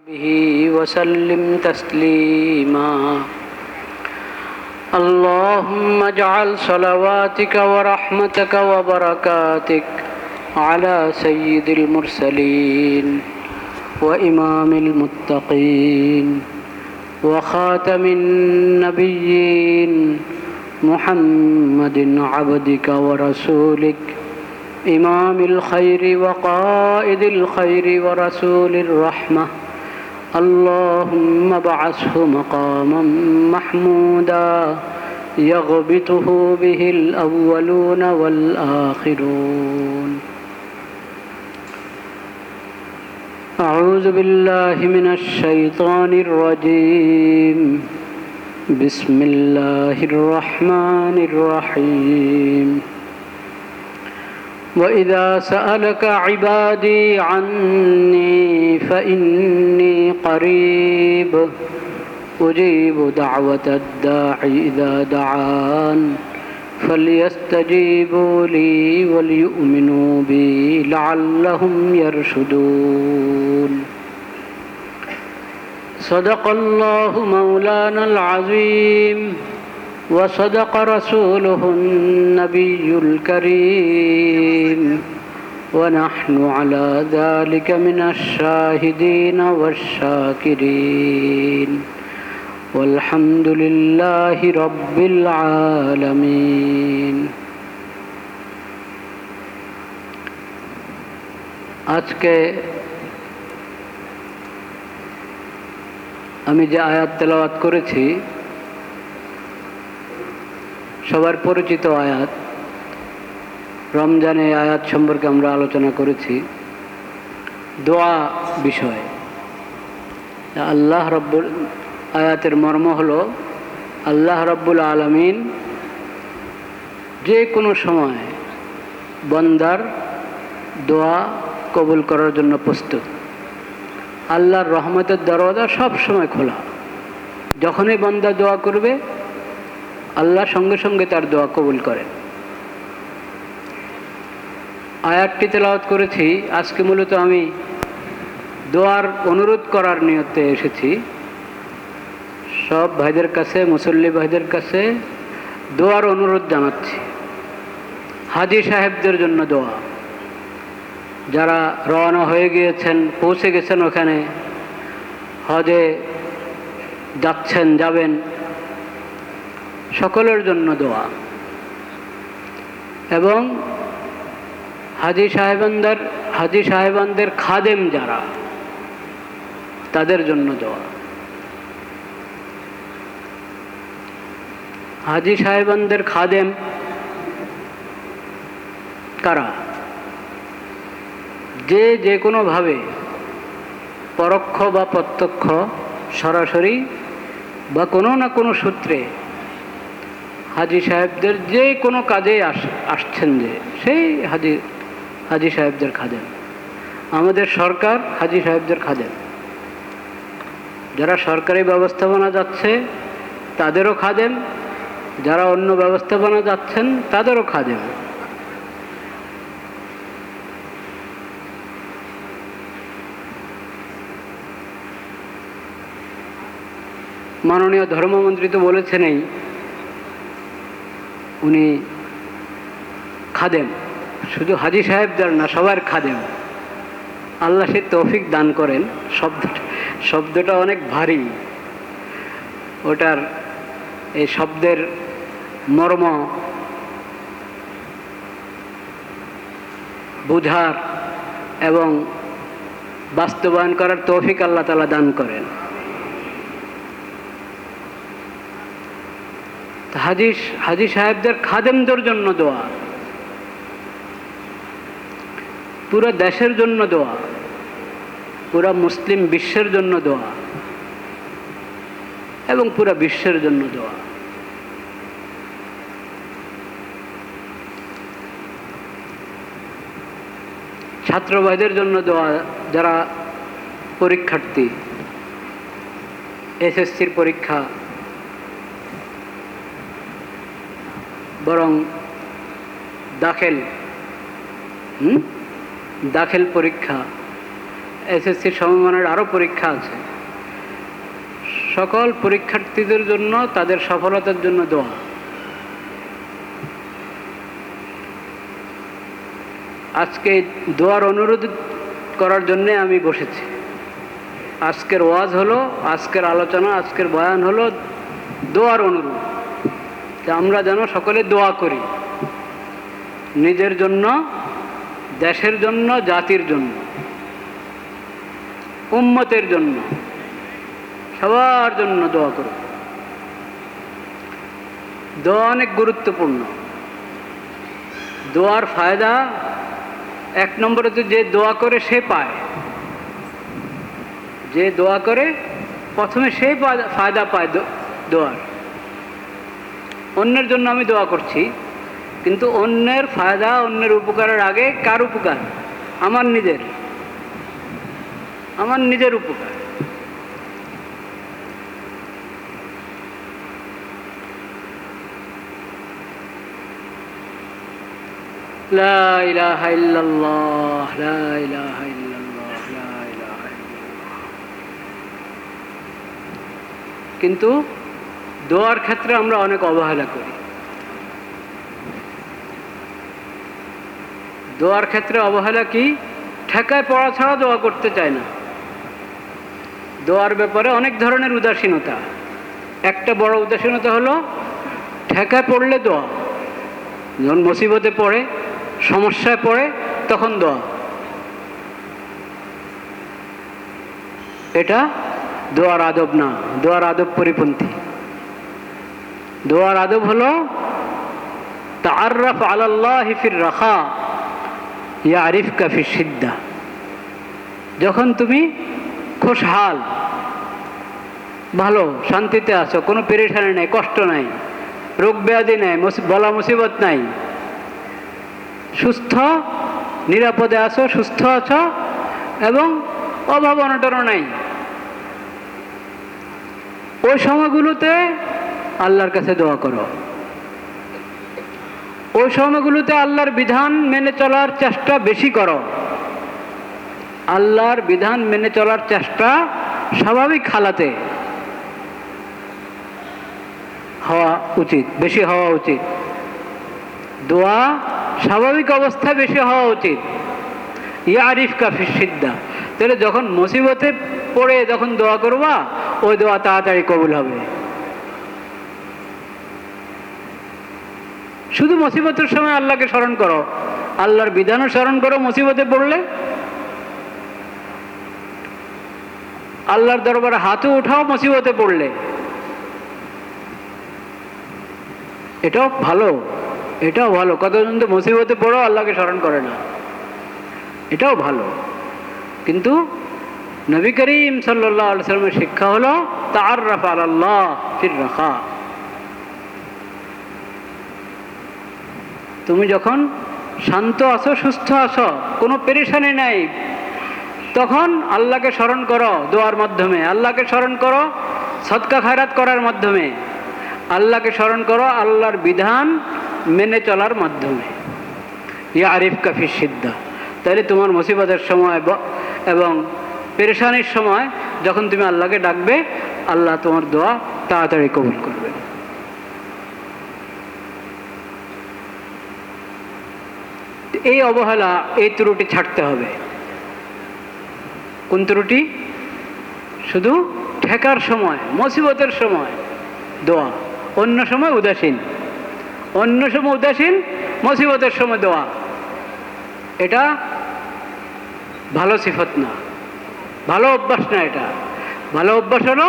به وسلم تسليما اللهم اجعل صلواتك ورحمتك وبركاتك على سيد المرسلين وإمام المتقين وخاتم النبيين محمد عبدك ورسولك إمام الخير وقائد الخير ورسول الرحمة اللهم ابعثه مقاما محمودا يغبطه به الأولون والآخرون. أعوذ بالله من الشيطان الرجيم. بسم الله الرحمن الرحيم. وإذا سألك عبادي عني فإني قريب أجيب دعوة الداع إذا دعان فليستجيبوا لي وليؤمنوا بي لعلهم يرشدون. صدق الله مولانا العظيم وصدق رسوله النبي الكريم ونحن على ذلك من الشاهدين والشاكرين والحمد لله رب العالمين. আজকে আমি যে আয়াত তেলাওয়াত করেছি সবার পরিচিত আয়াত। রমজানে আয়াত সম্পর্কে আমরা আলোচনা করেছি দোয়া বিষয়ে। আল্লাহ রব্বুল আয়াতের মর্ম হলো আল্লাহ রব্বুল আলামিন যে কোনো সময় বান্দার দোয়া কবুল করার জন্য প্রস্তুত। আল্লাহর রহমতের দরওয়াজা সব সময় খোলা। যখনই বান্দা দোয়া করবে আল্লাহ সঙ্গে সঙ্গে তার দোয়া কবুল করেন। আয়াতটি তেলাওয়াত করেছি। আজকে মূলত আমি দোয়ার অনুরোধ করার নিয়তে এসেছি। সব ভাইদের কাছে, মুসল্লি ভাইদের কাছে দোয়ার অনুরোধ জানাচ্ছি। হাজী সাহেবদের জন্য দোয়া, যারা রওনা হয়ে গিয়েছেন, পৌঁছে গেছেন, ওখানে হজে যাচ্ছেন, যাবেন, সকলের জন্য দোয়া। এবং হাজী সাহেবানদের খাদেম যারা, তাদের জন্য দোয়া। হাজী সাহেবানদের খাদেম কারা? যে কোনোভাবে পরোক্ষ বা প্রত্যক্ষ, সরাসরি বা কোনো না কোনো সূত্রে হাজী সাহেবদের যে কোনো কাজে আসছেন, যে সেই হাজী সাহেবদের খাদেম। আমাদের সরকার হাজী সাহেবদের খাদেম। যারা সরকারি ব্যবস্থাপনা যাচ্ছে তাদেরও খাদেম, যারা অন্য ব্যবস্থাপনা যাচ্ছেন তাদেরও খাদেম। মাননীয় ধর্মমন্ত্রী তো বলেছেনই উনি খাদেম, শুধু হাজী সাহেবদের না, সবার খাদেম। আল্লাহ সে তৌফিক দান করেন। শব্দটা অনেক ভারী, ওটার এই শব্দের মর্ম বুঝার এবং বাস্তবায়ন করার তৌফিক আল্লাহ তাআলা দান করেন। হাজী সাহেবদের খাদেমদের জন্য দোয়া, পুরো দেশের জন্য দোয়া, পুরো মুসলিম বিশ্বের জন্য দোয়া এবং পুরো বিশ্বের জন্য দোয়া। ছাত্র ভাইদের জন্য দোয়া, যারা পরীক্ষার্থী, এসএসসির পরীক্ষা বরং দাখিল পরীক্ষা এসএসসির সমমানের আরও পরীক্ষা আছে। সকল পরীক্ষার্থীদের জন্য তাদের সফলতার জন্য দোয়া। আজকে দোয়ার অনুরোধ করার জন্যে আমি বসেছি। আজকের ওয়াজ হলো, আজকের আলোচনা, আজকের বয়ান হলো দোয়ার অনুরোধ, যে আমরা যেন সকলে দোয়া করি, নিজের জন্য, দেশের জন্য, জাতির জন্য, উম্মতের জন্য, সবার জন্য দোয়া করব। দোয়া অনেক গুরুত্বপূর্ণ। দোয়ার ফায়দা এক নম্বরে তো যে দোয়া করে সে পায়, যে দোয়া করে প্রথমে সে ফায়দা পায় দোয়ার। অন্যের জন্য আমি দোয়া করছি, কিন্তু অন্যের ফায়দা, অন্যের উপকারের আগে কার উপকার? আমার নিজের উপকার। লা ইলাহা ইল্লাল্লাহ, লা ইলাহা ইল্লাল্লাহ, লা ইলাহা ইল্লাল্লাহ। কিন্তু দোয়ার ক্ষেত্রে আমরা অনেক অবহেলা করি। দোয়ার ক্ষেত্রে অবহেলা কি? ঠেকায় পড়া ছাড়া দোয়া করতে চায় না। দোয়ার ব্যাপারে অনেক ধরনের উদাসীনতা। একটা বড় উদাসীনতা হলো ঠেকায় পড়লে দোয়া, যখন মুসিবতে পড়ে, সমস্যায় পড়ে, তখন দোয়া। এটা দোয়ার আদব না, দোয়ার আদব পরিপন্থী। দোয়ার আদব হলো তাআররাফ আলাল্লাহি ফির রাখা ইয়ারিফকা ফিস সিদ্দা। যখন তুমি খুশহাল, ভালো, শান্তিতে আছো, কোনো পেরেশানি নাই, কষ্ট নাই, রোগ ব্যাধি নাই, বলা মুসিবত নাই, সুস্থ নিরাপদে আছো, সুস্থ আছো এবং অভাব অনটনও নাই, ওই সময়গুলোতে আল্লাহর কাছে দোয়া করো। ওই সময়গুলোতে আল্লাহর বিধান মেনে চলার চেষ্টা বেশি করো। আল্লাহর বিধান মেনে চলার চেষ্টা স্বাভাবিক হালাতে হওয়া উচিত, বেশি হওয়া উচিত। দোয়া স্বাভাবিক অবস্থায় বেশি হওয়া উচিত। ইয়ারিফকা ফিস সিদ্দা। তাহলে যখন মুসিবতে পড়ে যখন দোয়া করবা, ওই দোয়া তাড়াতাড়ি কবুল হবে। শুধু মুসিবতের সময় আল্লাহকে স্মরণ করো, আল্লাহর বিধানও স্মরণ করো। মুসিবতে পড়লে আল্লাহর দরবারে হাতও উঠাও মুসিবতে পড়লে, এটাও ভালো, এটাও ভালো। কতজন তো মুসিবতে পড়ো আল্লাহকে স্মরণ করে না, এটাও ভালো। কিন্তু নবী করিম সাল্লাল্লাহু আলাইহি ওয়াসাল্লামের শিক্ষা হলো তাআররাফ আলাল্লাহ ফির রাখা। তুমি যখন শান্ত আছো, সুস্থ আছো, কোনো পেরেশানি নাই, তখন আল্লাহকে স্মরণ করো দোয়ার মাধ্যমে, আল্লাহকে স্মরণ করো সদকা খায়রাত করার মাধ্যমে, আল্লাহকে স্মরণ করো আল্লাহর বিধান মেনে চলার মাধ্যমে। ইয়ারিফকা ফিস সিদ্দা। তাহলে তোমার মুসিবতের সময় এবং পেরেশানির সময় যখন তুমি আল্লাহকে ডাকবে, আল্লাহ তোমার দোয়া তাড়াতাড়ি কবুল করবে। এই অবহেলা, এই ত্রুটি ছাড়তে হবে। কোন ত্রুটি? শুধু ঠেকার সময়, মুসিবতের সময় দোয়া, অন্য সময় উদাসীন। অন্য সময় উদাসীন, মুসিবতের সময় দোয়া। এটা ভালো সিফত না, ভালো অভ্যাস না। এটা ভালো অভ্যাস হলো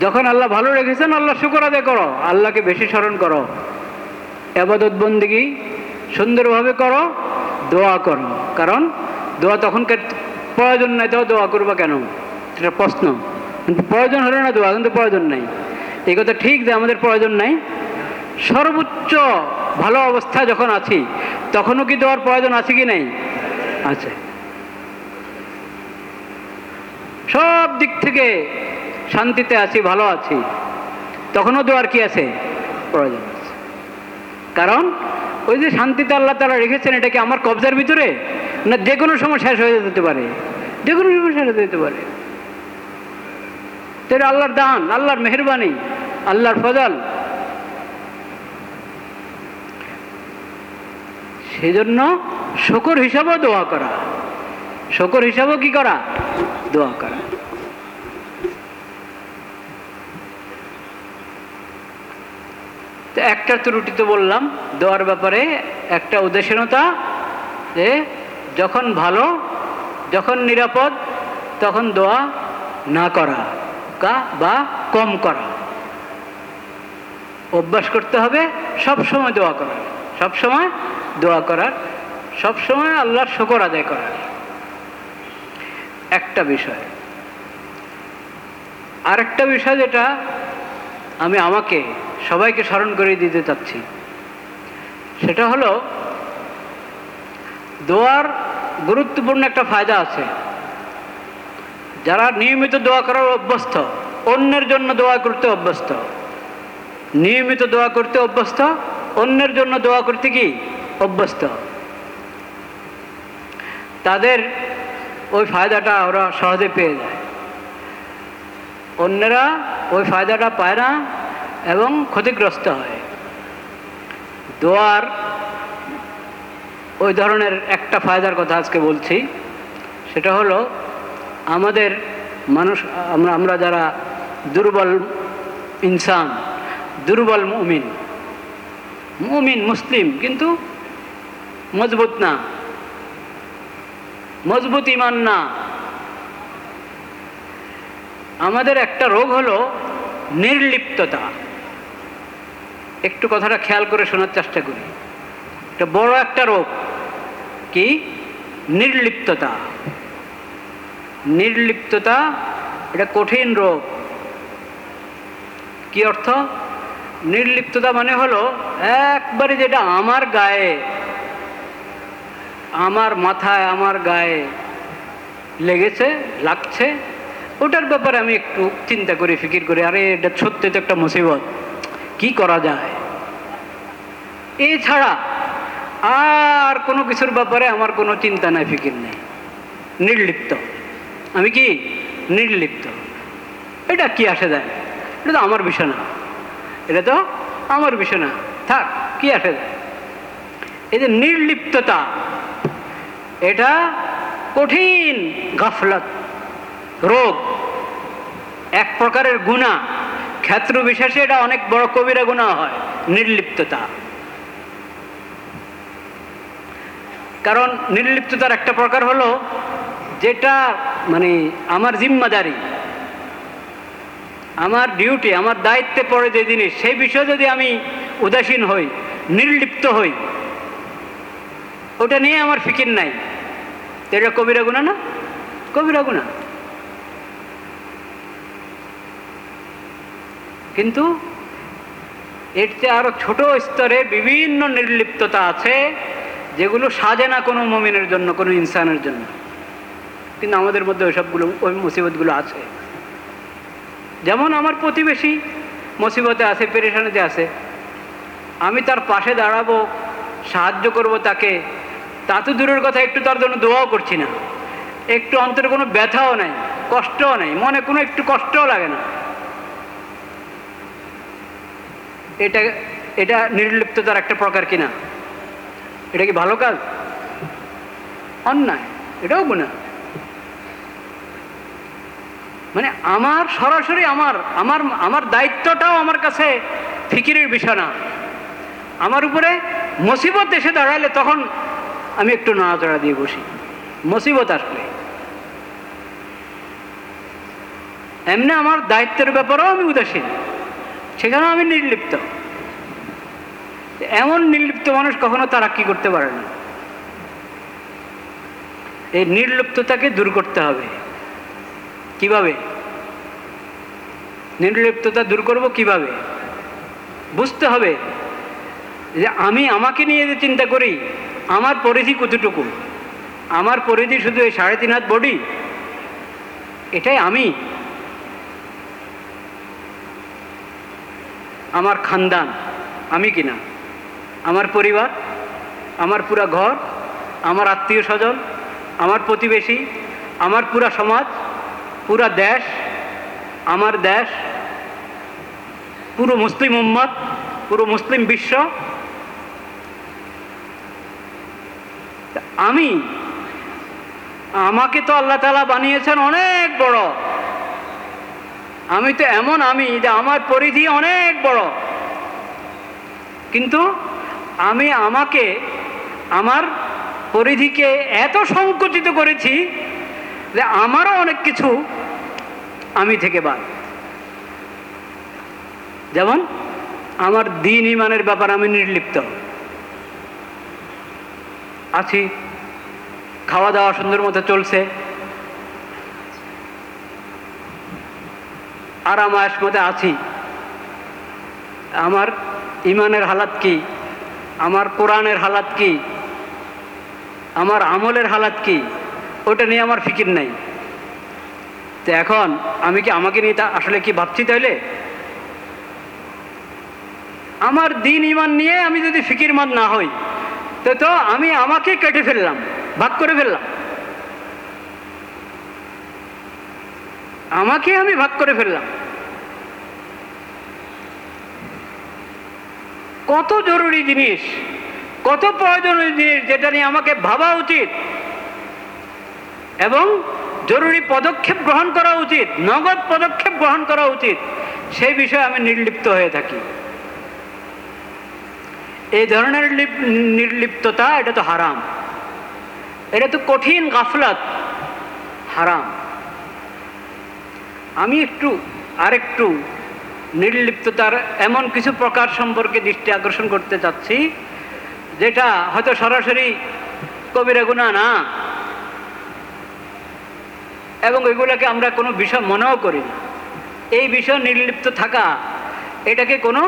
যখন আল্লাহ ভালো রেখেছেন আল্লাহ শুকর আদায় করো, আল্লাহকে বেশি স্মরণ করো, ইবাদত বন্দেগী সুন্দরভাবে করো, দোয়া করো। কারণ দোয়া তখনকার প্রয়োজন নাই, তো দোয়া করবা কেন? এটা প্রশ্ন। কিন্তু প্রয়োজন হলে না দোয়া, কিন্তু প্রয়োজন নাই। এই কথা ঠিক যে আমাদের প্রয়োজন নাই। সর্বোচ্চ ভালো অবস্থায় যখন আছি তখনও কি দোয়ার প্রয়োজন আছে কি নাই? আছে। সব দিক থেকে শান্তিতে আছি, ভালো আছি, তখনও দোয়ার কি আছে? প্রয়োজন আছে। কারণ ওই যে শান্তিতে আল্লাহ তাআলা রেখেছেন, এটা কি আমার কবজার ভিতরে? না যে কোনো সময় শেষ হয়ে যেতে পারে, যে কোনো সময় শেষ হয়ে যেতে পারে। এটা আল্লাহর দান, আল্লাহর মেহেরবানি, আল্লাহর ফজল। সেই জন্য শুকর হিসাবেও দোয়া করা, শুকর হিসাবেও কি করা? দোয়া করা। তো একটা ত্রুটি তো বললাম দোয়ার ব্যাপারে, একটা উদাসীনতা, যে যখন ভালো, যখন নিরাপদ, তখন দোয়া না করা বা কম করা। অভ্যাস করতে হবে সব সময় দোয়া করার, সব সময় দোয়া করার, সব সময় আল্লাহর শুকর আদায় করার। একটা বিষয়। আরেকটা বিষয় যেটা আমি আমাকে সবাইকে স্মরণ করে দিতে চাচ্ছি, সেটা হলো দোয়ার গুরুত্বপূর্ণ একটা ফায়দা আছে। যারা নিয়মিত দোয়া করার অভ্যস্ত, অন্যের জন্য দোয়া করতে অভ্যস্ত, নিয়মিত দোয়া করতে অভ্যস্ত, অন্যের জন্য দোয়া করতে কি অভ্যস্ত, তাদের ওই ফায়দাটা ওরা সহজে পেয়ে যায়। অন্যেরা ওই ফায়দাটা পায় না এবং ক্ষতিগ্রস্ত হয়। দোয়ার ওই ধরনের একটা ফায়দার কথা আজকে বলছি, সেটা হলো আমাদের মানুষ, আমরা যারা দুর্বল ইনসান, দুর্বল মুমিন, মুসলিম কিন্তু মজবুত না, মজবুত ইমান না, আমাদের একটা রোগ হলো নির্লিপ্ততা। একটু কথাটা খেয়াল করে শোনার চেষ্টা করি। এটা বড় একটা রোগ। কি? নির্লিপ্ততা। নির্লিপ্ততা এটা কঠিন রোগ। কি অর্থ? নির্লিপ্ততা মানে হলো একবারে যেটা আমার গায়ে, আমার মাথায়, আমার গায়ে লেগেছে, লাগছে, ওটার ব্যাপারে আমি একটু চিন্তা করি, ফিকির করি, আরে এটা সত্যি তো একটা মুসিবত, কি করা যায়। এছাড়া আর কোনো কিছুর ব্যাপারে আমার কোনো চিন্তা নাই, ফিকির নেই। নির্লিপ্ত। আমি কি? নির্লিপ্ত। এটা কি আসে যায়? এটা তো আমার বিষয় না, এটা তো আমার বিষয় না, থাক, কি আসে যায়। এই যে নির্লিপ্ততা, এটা কঠিন গাফলত রোগ, এক প্রকারের গুনাহ। ক্ষেত্র বিশেষে এটা অনেক বড় কবিরা গুনাহ হয়, নির্লিপ্ততা। কারণ নির্লিপ্ততার একটা প্রকার হলো যেটা মানে আমার জিম্মাদারি, আমার ডিউটি, আমার দায়িত্বে পড়ে যে জিনিস, সেই বিষয়ে যদি আমি উদাসীন হই, নির্লিপ্ত হই, ওটা নিয়ে আমার ফিকির নাই, এটা কবিরা গুনাহ না? কবিরা গুনাহ। কিন্তু এর চেয়ে আরো ছোট স্তরে বিভিন্ন নির্লিপ্ততা আছে, যেগুলো সাজে না কোনো মুমিনের জন্য, কোনো ইনসানের জন্য, কিন্তু আমাদের মধ্যে ওইসবগুলো, ওই মুসিবতগুলো আছে। যেমন আমার প্রতিবেশী মুসিবতে আছে, পেরেশানিতে আছে, আমি তার পাশে দাঁড়াবো, সাহায্য করব তাকে, তা তো দূরের কথা, একটু তার জন্য দোয়াও করছি না, একটু অন্তরে কোনো ব্যথাও নাই, কষ্টও নাই, মনে কোনো একটু কষ্টও লাগে না। এটা এটা নির্লিপ্ততার একটা প্রকার কিনা? এটা কি ভালো কাজ? অন্যায়, এটাও গুনাহ। মানে আমার সরাসরি আমার আমার আমার দায়িত্বটাও আমার কাছে ফিকিরের বিষয় না। আমার উপরে মুসিবত এসে দাঁড়ালে তখন আমি একটু নাড়াচাড়া দিয়ে বসি, মুসিবত আসলে। এমনি আমার দায়িত্বের ব্যাপারেও আমি উদাসীন, সেখানেও আমি নির্লিপ্ত। এমন নির্লিপ্ত মানুষ কখনো তারাক্কি করতে পারে না। এই নির্লিপ্ততাকে দূর করতে হবে। কিভাবে নির্লিপ্ততা দূর করব? কিভাবে? বুঝতে হবে যে আমি আমাকে নিয়ে যে চিন্তা করি, আমার পরিধি কতটুকু, আমার পরিধি শুধু এই 3.5 হাত বডি, এটাই আমি। আমার খানদান আমি কিনা, আমার পরিবার, আমার পুরা ঘর, আমার আত্মীয় স্বজন, আমার প্রতিবেশী, আমার পুরা সমাজ, পুরা দেশ, আমার দেশ, পুরো মুসলিম উম্মত, পুরো মুসলিম বিশ্ব। আমাকে তো আল্লাহ তাআলা বানিয়েছেন অনেক বড়। আমি তো এমন যে আমার পরিধি অনেক বড়, কিন্তু আমি আমার পরিধিকে এত সংকুচিত করেছি যে আমারও অনেক কিছু আমি থেকে বাদ। যেমন আমার দ্বীন ঈমানের ব্যাপারে আমি নির্লিপ্ত আছি, খাওয়া দাওয়া সুন্দর মতো চলছে, আরাম আয়েশ মতো আছি। আমার ঈমানের হালাত কি, আমার কোরআনের হালাত কি, আমার আমলের হালাত কি, ওটা নিয়ে আমার ফিকির নাই। তো এখন আমি কি আমাকে নিয়ে তা আসলে কি ভাবছি? তাইলে আমার দ্বীন ঈমান নিয়ে আমি যদি ফিকিরমন্দ না হই, তো আমি আমাকে কেটে ফেললাম, ভাগ করে ফেললাম, আমাকে আমি ভাগ করে ফেললাম। কত জরুরি জিনিস, কত প্রয়োজনীয় জিনিস যেটা নিয়ে আমাকে ভাবা উচিত এবং জরুরি পদক্ষেপ গ্রহণ করা উচিত, নগদ পদক্ষেপ গ্রহণ করা উচিত, সেই বিষয়ে আমি নির্লিপ্ত হয়ে থাকি। এই ধরনের নির্লিপ্ততা, এটা তো হারাম, এটা তো কঠিন গাফলাত, হারাম। আমি আরেকটু নির্লিপ্ততার এমন কিছু প্রকার সম্পর্কে দৃষ্টি আকর্ষণ করতে চাচ্ছি, যেটা হয়তো সরাসরি কবিরা গুনাহ না, এবং এগুলোকে আমরা কোনো বিষয় মনেও করি না। এই বিষয়ে নির্লিপ্ত থাকা, এটাকে কোনো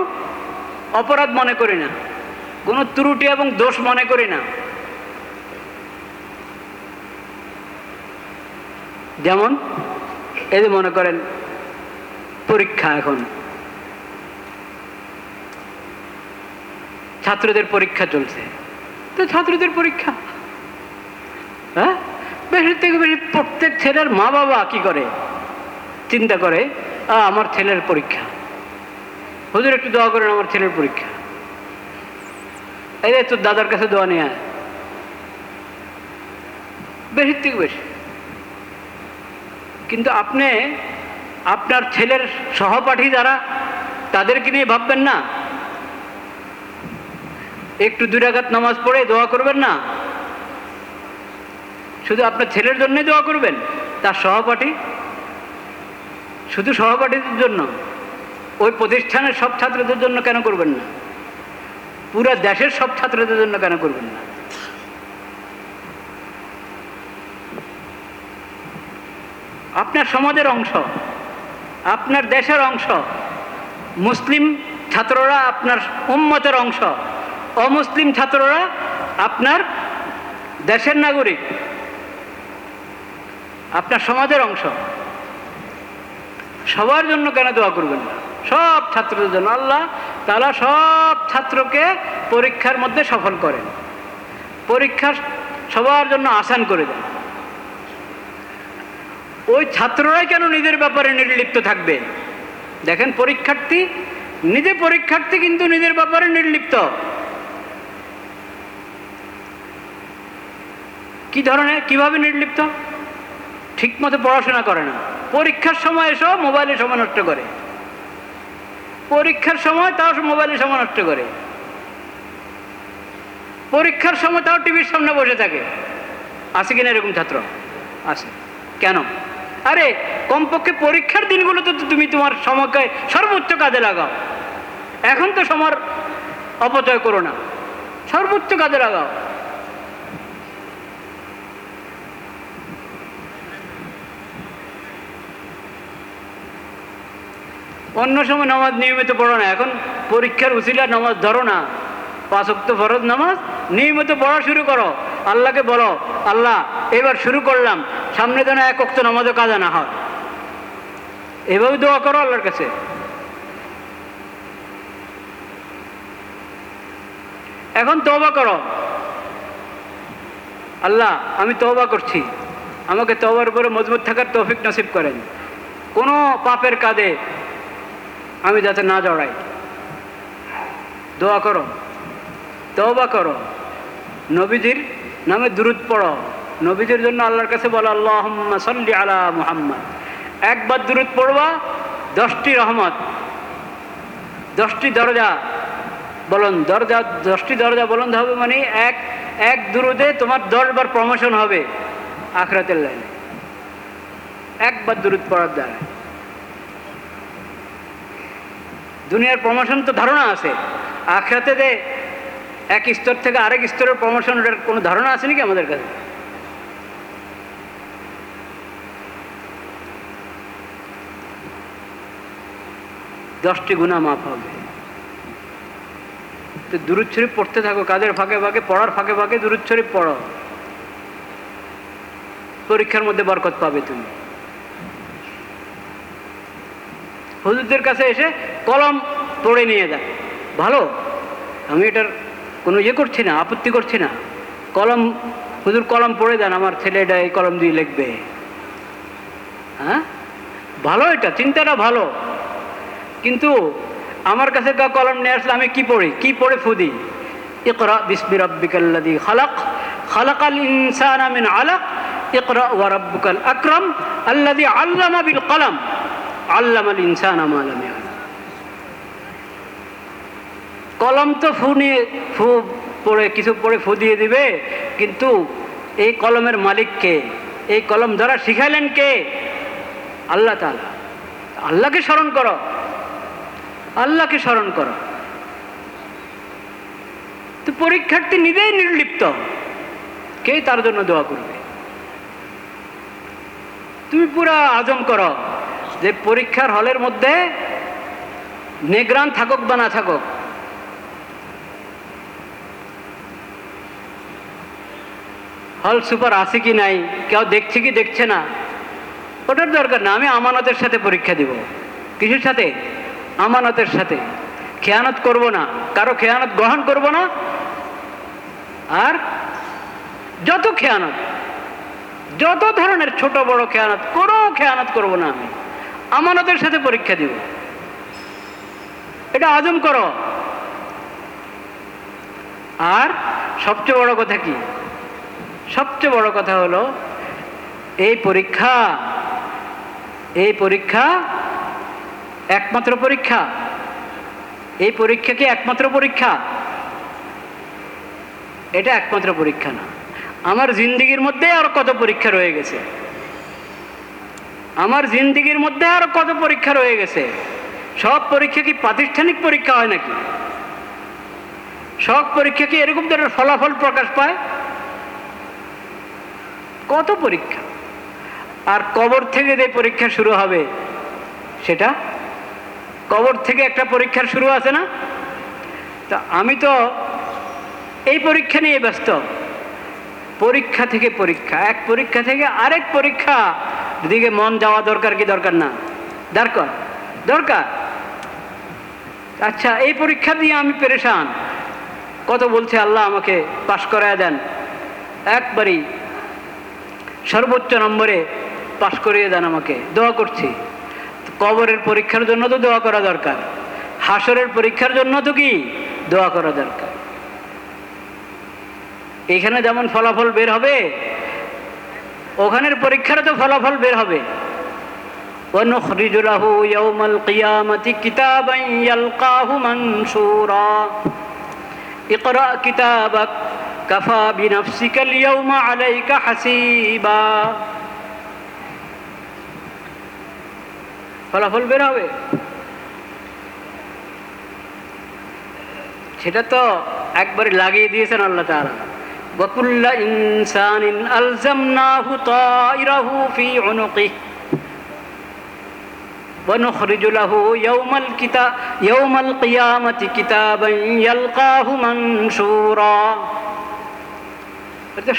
অপরাধ মনে করি না, কোনো ত্রুটি এবং দোষ মনে করি না। যেমন এই যে মনে করেন পরীক্ষা, এখন ছাত্রদের পরীক্ষা চলছে, তো ছাত্রদের পরীক্ষা, হ্যাঁ, বেশি থেকে বেশি প্রত্যেক ছেলের মা বাবা কি করে, চিন্তা করে আমার ছেলের পরীক্ষা, হুজুর একটু দোয়া করেন আমার ছেলের পরীক্ষা, এই যে তোর দাদার কাছে দোয়া নিয়ে আয়, বেশি থেকে বেশি। কিন্তু আপনি আপনার ছেলের সহপাঠী যারা, তাদেরকে নিয়ে ভাববেন না? একটু 2 রাকাত নামাজ পড়ে দোয়া করবেন না? শুধু আপনার ছেলের জন্যই দোয়া করবেন? তার সহপাঠী, শুধু সহপাঠীদের জন্য, ওই প্রতিষ্ঠানের সব ছাত্রদের জন্য কেন করবেন না? পুরো দেশের সব ছাত্রদের জন্য কেন করবেন না? আপনার সমাজের অংশ, আপনার দেশের অংশ, মুসলিম ছাত্ররা আপনার উম্মতের অংশ, অমুসলিম ছাত্ররা আপনার দেশের নাগরিক, আপনার সমাজের অংশ। সবার জন্য কেন দোয়া করবেন না? সব ছাত্রদের জন্য। আল্লাহ তাআলা সব ছাত্রকে পরীক্ষার মধ্যে সফল করেন, পরীক্ষা সবার জন্য আসান করে দেন। ওই ছাত্ররাই কেন নিজের ব্যাপারে নির্লিপ্ত থাকবে? দেখেন, পরীক্ষার্থী নিজে পরীক্ষার্থী, কিন্তু নিজের ব্যাপারে নির্লিপ্ত। কি ধরনের, কিভাবে নির্লিপ্ত? ঠিকমতো পড়াশোনা করে না, পরীক্ষার সময় এসো মোবাইলে সময় নষ্ট করে, পরীক্ষার সময় তাও মোবাইলে সময় নষ্ট করে, পরীক্ষার সময় তাও টিভির সামনে বসে থাকে। আছে কিনা এরকম ছাত্র? আছে। কেন? আরে কমপক্ষে পরীক্ষার দিনগুলোতে তো তুমি তোমার সময়কে সর্বোচ্চ কাজে লাগাও। এখন তো সময় অপচয় করো না, সর্বোচ্চ কাজে লাগাও। অন্য সময় নামাজ নিয়মিত পড়ো না, এখন পরীক্ষার উসিলা নামাজ ধরো না। 5 ওয়াক্ত ফরজ নামাজ নিয়মিত পড়া শুরু করো। আল্লাহকে বলো, আল্লাহ এবার শুরু করলাম, সামনে যেন 1 ওয়াক্ত নামাজও কাজা না হয়। এভাবে দোয়া করো আল্লাহর কাছে। এখন তওবা করো, আল্লাহ আমি তওবা করছি, আমাকে তওবার উপরে মজবুত থাকার তৌফিক নসিব করেন, কোনো পাপের কাঁধে আমি যাতে না জড়াই। দোয়া করো, তওবা করো, নবীজির নামে দুরূদ পড়ো, নবীজির জন্য আল্লাহর কাছে বলো আল্লাহুম্মা সাল্লি আলা মুহাম্মদ। একবার দুরূদ পড়বা 10টি রহমত, 10টি দরজা বলন্দ, 10টি দরজা বলন্দ হবে, মানে এক দুরূদে তোমার 10 বার প্রমোশন হবে আখিরাতের লাইনে, একবার দুরূদ পড়ার দ্বারা। দুনিয়ার প্রমোশন তো ধারণা আছে, আখিরাতে যে এক স্তর থেকে আরেক স্তরের প্রমোশনের কোনো ধারণা আছে নাকি আমাদের কাছে? দশটি গুনাহ মাফ হবে। তো দুরূদ শরীফ পড়তে থাকো, কাজের ফাঁকে ফাঁকে, পড়ার ফাঁকে ফাঁকে দুরূদ শরীফ পড়ো, পরীক্ষার মধ্যে বরকত পাবে তুমি। হুজুরদের কাছে এসে কলম পড়ে নিয়ে যান, ভালো, আমি এটার কোনো ইয়ে করছি না, আপত্তি করছি না। কলম, হুজুর কলম পড়ে দেন, আমার ছেলে এটা এই কলম দিয়ে লিখবে। হ্যাঁ, ভালো, এটা চিন্তাটা ভালো, কিন্তু আমার কাছে কলম নিয়ে আসলে আমি কি পড়ে ফুদি? ইকরা বিসমি রাব্বিকাল্লাযী খালাক, খালাকাল ইনসানা মিন আলাক, ইকরা ওয়া রাব্বুকাল আকরাম আল্লাযী আল্লামা বিল কলম, আল্লামাল ইনসানা মা লাম ইয়ালাম। কলম তো কিছু পড়ে ফু দিয়ে দিবে, কিন্তু এই কলমের মালিক কে? এই কলম ধরা শিখাইলেন কে? আল্লাহ তাআলা। আল্লাহকে স্মরণ করো, আল্লাহকে স্মরণ করো। তো পরীক্ষার্থী নিজেই নির্লিপ্ত, কে তার জন্য দোয়া করবে? তুমি পুরা আজম করো যে পরীক্ষার হলের মধ্যে নেগ্রান থাকুক বা না থাকুক, হল সুপার আছে কি নাই, কেউ দেখছে কি দেখছে না, ওটার দরকার না। আমি আমানতের সাথে পরীক্ষা দিব। কিসের সাথে? আমানতের সাথে। খেয়ানত করব না, কারো খেয়ানত গ্রহণ করব না, আর যত খেয়ানত, যত ধরনের ছোট বড় খেয়ানত, কোনো খেয়ানত করব না। আমি আমানতের সাথে পরীক্ষা দিব, এটা আজম করো। আর সবচেয়ে বড় কথা কি? সবচেয়ে বড় কথা হলো এই পরীক্ষা একমাত্র পরীক্ষা। এই পরীক্ষা কি একমাত্র পরীক্ষা? এটা একমাত্র পরীক্ষা না। আমার জিন্দেগির মধ্যে আরো কত পরীক্ষা রয়ে গেছে, আমার জিন্দেগির মধ্যে আরো কত পরীক্ষা রয়ে গেছে। সব পরীক্ষা কি প্রাতিষ্ঠানিক পরীক্ষা হয় নাকি? সব পরীক্ষা কি এরকম ধরনের ফলাফল প্রকাশ পায়? কত পরীক্ষা। আর কবর থেকে যে পরীক্ষা শুরু হবে, সেটা কবর থেকে একটা পরীক্ষার শুরু আছে না? তা আমি তো এই পরীক্ষা নিয়ে ব্যস্ত। পরীক্ষা থেকে পরীক্ষা, এক পরীক্ষা থেকে আরেক পরীক্ষা দিকে মন যাওয়া দরকার কি দরকার না? দরকার। আচ্ছা, এই পরীক্ষা দিয়ে আমি পেরেশান, কত বলছে আল্লাহ আমাকে পাশ করায় দেন, একবারই সর্বোচ্চ নম্বরে পাশ করিয়ে দেন আমাকে, দোয়া করছি। কবরের পরীক্ষার জন্য তো দোয়া করা দরকার, হাসরের পরীক্ষার জন্য তো কি দোয়া করা দরকার। এখানে যেমন ফলাফল বের হবে, ওখানের পরীক্ষারও তো ফলাফল বের হবে। وَنُخْرِجُ لَهُ يَوْمَ الْقِيَامَةِ كِتَابًا يَلْقَاهُ مَنشُورًا اقْرَأْ كِتَابَكَ كَفَى بِنَفْسِكَ الْيَوْمَ عَلَيْكَ حَسِيبًا। ফলাফল বের হবে, সেটা তো একবারে লাগিয়ে দিয়েছেন আল্লাহ তাআলা। وَكُلَّ إِنسَانٍ أَلْزَمْنَاهُ طَائِرَهُ فِي عُنُقِهِ وَنُخْرِجُ لَهُ يَوْمَ الْقِيَامَةِ كِتَابًا يَلْقَاهُ مَنشُورًا। এটা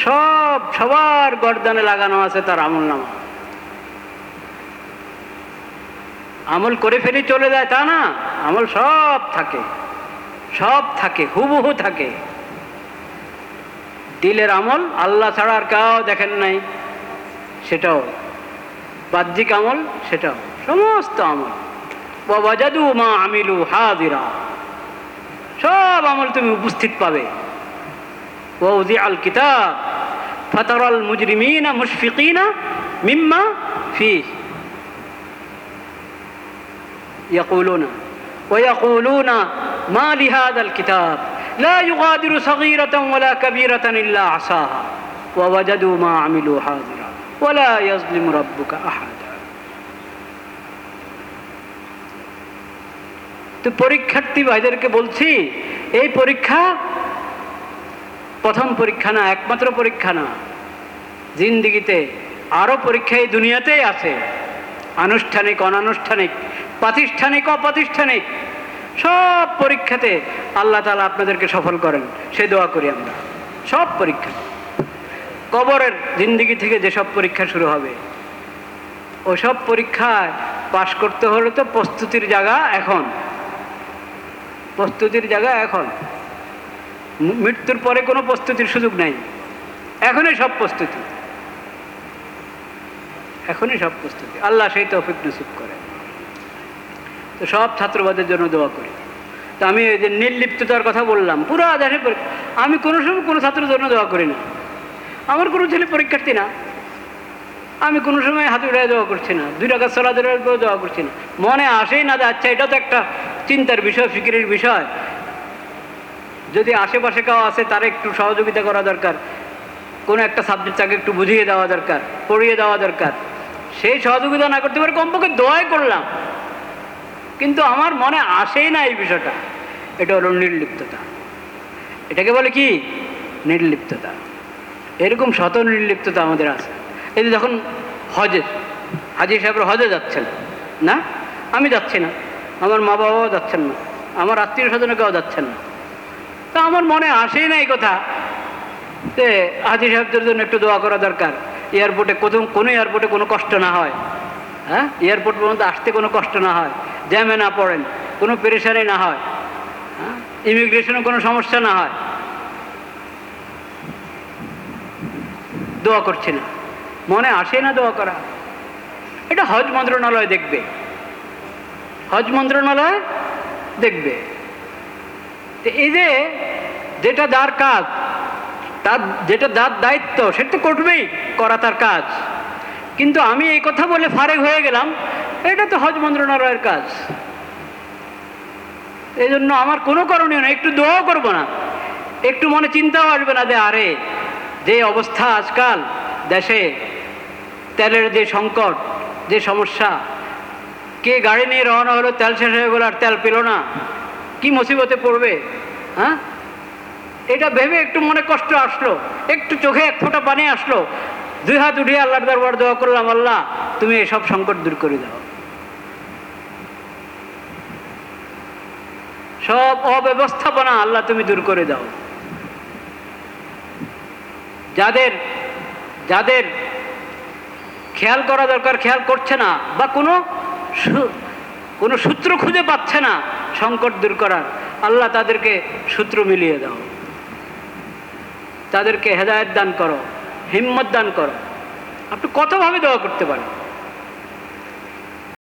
সবার গর্দানে লাগানো আছে তার আমলনামা। আমল করে ফেলি চলে যায় তা না, আমল সব থাকে, হুবহু থাকে। দিলের আমল আল্লাহ ছাড়া আর কেউ দেখেন নাই, সেটাও বাহ্যিক আমল, সেটাও সমস্ত আমল। ওয়াজাদু মা আমিলু হাজিরা, সব আমল তুমি উপস্থিত পাবে। ওয়াউযিআল কিতাব ফাতারাল মুজরিমিনা মুশফিকিনা মিম্মা ফীহি ইয়াকুলুনা মা লিহাযাল কিতাব লা ইউগাদিরু সাগীরাতান ওয়ালা কাবীরাতান ইল্লা আসাহা ওয়াজাদু মা আমিলু হাজিরা ওয়ালা ইয়াজলিমু রাব্বুকা আহাদা। তো পরীক্ষার্থী ভাইদেরকে বলছি, এই পরীক্ষা প্রথম পরীক্ষা না, একমাত্র পরীক্ষা না। জিন্দেগিতে আরও পরীক্ষা এই দুনিয়াতেই আছে, আনুষ্ঠানিক অনানুষ্ঠানিক, প্রাতিষ্ঠানিক অপ্রাতিষ্ঠানিক, সব পরীক্ষাতে আল্লাহ তাআলা আপনাদেরকে সফল করেন, সে দোয়া করি আমরা। সব পরীক্ষা, কবরের জিন্দেগি থেকে যেসব পরীক্ষা শুরু হবে, ওসব পরীক্ষায় পাশ করতে হলে তো প্রস্তুতির জায়গা এখন, প্রস্তুতির জায়গা এখন। মৃত্যুর পরে কোনো প্রস্তুতির সুযোগ নাই, এখনই সব প্রস্তুতি, এখনই সব প্রস্তুতি। আল্লাহ সেই তৌফিক নসিব করে। তো সব ছাত্রবাদের জন্য দোয়া করি। তো আমি এই যে নির্লিপ্ততার কথা বললাম, পুরো দেশে আমি কোনো সময় কোনো ছাত্রের জন্য দোয়া করি না। আমার কোনো ছেলে পরীক্ষার্থী না, আমি কোনো সময় হাতে উঠে দোয়া করছি না, 2 রাকাত সালাতের উপরে দোয়া করছি না। মনে আসেই না যে আচ্ছা এটা তো একটা চিন্তার বিষয়, ফিকিরের বিষয়, যদি আশেপাশে কেউ আছে তার একটু সহযোগিতা করা দরকার, কোনো একটা সাবজেক্ট তাকে একটু বুঝিয়ে দেওয়া দরকার, পড়িয়ে দেওয়া দরকার, সেই সহযোগিতা না করতে পারে কমপক্ষে দোয়াই করলাম, কিন্তু আমার মনে আসেই না এই বিষয়টা। এটা হলো নির্লিপ্ততা। এটাকে বলে কি? নির্লিপ্ততা। এরকম শত নির্লিপ্ততা আমাদের আছে। এই যে যখন হাজি সাহেবরা হজে যাচ্ছেন না, আমি যাচ্ছি না, আমার মা বাবাও যাচ্ছেন না, আমার আত্মীয় স্বজন কেউ যাচ্ছেন না, তা আমার মনে আসেই না এই কথা যে হাজি সাহেবদের জন্য একটু দোয়া করা দরকার। এয়ারপোর্টে কোনো এয়ারপোর্টে কোনো কষ্ট না হয়, হ্যাঁ, এয়ারপোর্ট পর্যন্ত আসতে কোনো কষ্ট না হয়, জ্যামে না পড়েন, কোনো পেরেশানি না হয়, হ্যাঁ, ইমিগ্রেশনে কোনো সমস্যা না হয়। দোয়া করছি না, মনে আসে না দোয়া করা। এটা হজ মন্ত্রণালয় দেখবে, হজ মন্ত্রণালয় দেখবে। এই যে যেটা যার কাজ, তার যেটা যার দায়িত্ব, সেটা তো করবেই, করা তার কাজ। কিন্তু আমি এই কথা বলে ফারেক হয়ে গেলাম, এটা তো হজ মন্ত্রণালয়ের কাজ, এই জন্য আমার কোনো করণীয় না, একটু দোয়াও করবো না, একটু মনে চিন্তাও আসবে না যে আরে যে অবস্থা আজকাল দেশে, তেলের যে সংকট, যে সমস্যা, কে গাড়ি নিয়ে রওনা হলো, তেল শেষ হয়ে গেল আর তেল পেল না, কি মুসিবতে পড়বে, হ্যাঁ, এটা ভেবে একটু মনে কষ্ট আসলো, একটু চোখে এক ফোঁটা পানি আসলো, 2 হাত উঠিয়ে আল্লাহর দরবার দোয়া করলাম, আল্লাহ তুমি এসব সংকট দূর করে দাও, সব অব্যবস্থাপনা আল্লাহ তুমি দূর করে দাও। যাদের যাদের খেয়াল করা দরকার খেয়াল করছে না, বা কোনো সূত্র খুঁজে পাচ্ছে না সংকট দূর করার, আল্লাহ তাদেরকে সূত্র মিলিয়ে দাও, তাদেরকে হেদায়েত দান করো, হিম্মত দান করো। আপনি কতভাবে দোয়া করতে পারেন।